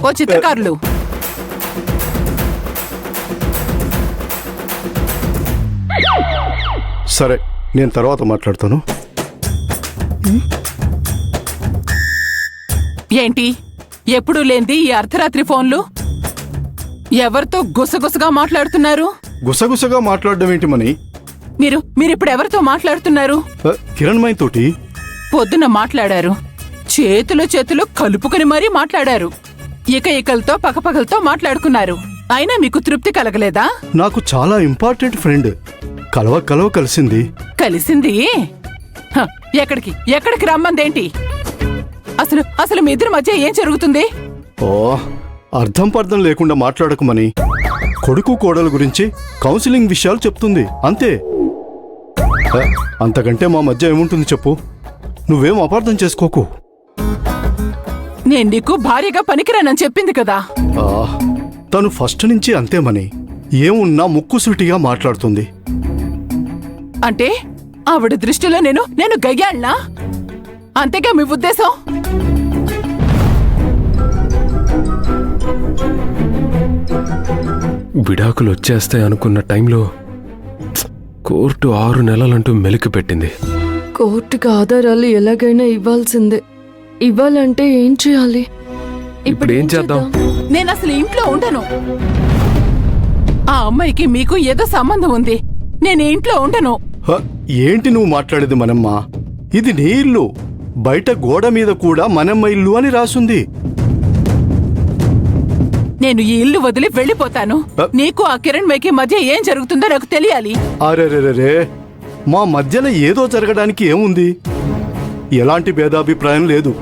ఓ చిత్రకారులు, సరే నేను తర్వాత మాట్లాడతాను. ఏంటి ఎప్పుడు లేంది ఈ అర్ధరాత్రి ఫోన్లు? ఎవరితో గుసగుసగా మాట్లాడుతున్నారు? గుసగుసగా మాట్లాడడం ఏంటి మని? మీరిప్పుడు ఎవరితో మాట్లాడుతున్నారు? కిరణ్మయి తోటి. పొద్దున మాట్లాడారు, చేతులు కలుపుకుని మరీ మాట్లాడారు. ఇకలతో పకపకలతో మాట్లాడుకున్నారు. అయినా మీకు తృప్తి కలగలేదా? నాకు చాలా ఇంపార్టెంట్ ఫ్రెండ్ కలవ కలిసింది. హ, ఎక్కడికి రమ్మందేంటి? అసలు మీ ఇద్దరి మధ్య ఏం జరుగుతుంది? ఓ, అర్థం పర్థం లేకుండా మాట్లాడకుమని. కొడుకు కోడల గురించి కౌన్సిలింగ్ విషయాలు చెప్తుంది అంతే. అంతకంటే మా మధ్య ఏముంటుంది చెప్పు? నువ్వేం అపార్థం చేసుకోకు. నేను నీకు భార్యగా పనికిరానని చెప్పింది కదా. తను ఫస్ట్ నుంచి అంతేమని. ఏమున్నా ముక్కుసూటిగా మాట్లాడుతుంది. అంటే ఆవిడ దృష్టిలో నేను గయ్యాళ్ళనా? అంతేగా మీ ఉద్దేశం? విడాకులు వచ్చేస్తాయి అనుకున్న టైంలో కోర్టు 6 నెలలంటూ మెలికి పెట్టింది. కోర్టుకి ఆధారాలు ఎలాగైనా ఇవ్వాల్సిందే. ఇవ్వాలంటే ఏం చేయాలి? ఇప్పుడు ఏం చేద్దాం? నేను అసలు ఇంట్లో ఉండను. ఆ అమ్మాయికి మీకు ఏదో సంబంధం ఉంది. నేను ఇంట్లో ఉండను. ఏంటి నువ్వు మాట్లాడేది మనమ్మ? ఇది నీ ఇల్లు. బయట గోడ మీద కూడా మనమ్మ ఇల్లు అని రాసుంది. నేను ఈ ఇల్లు వదిలి వెళ్ళిపోతాను. నీకు ఆ కిరణ్మయికి మధ్య ఏం జరుగుతుందో నాకు తెలియాలి. అరే, మా మధ్యన ఏదో జరగడానికి ఏముంది? ఎలాంటి భేదాభిప్రాయం లేదు.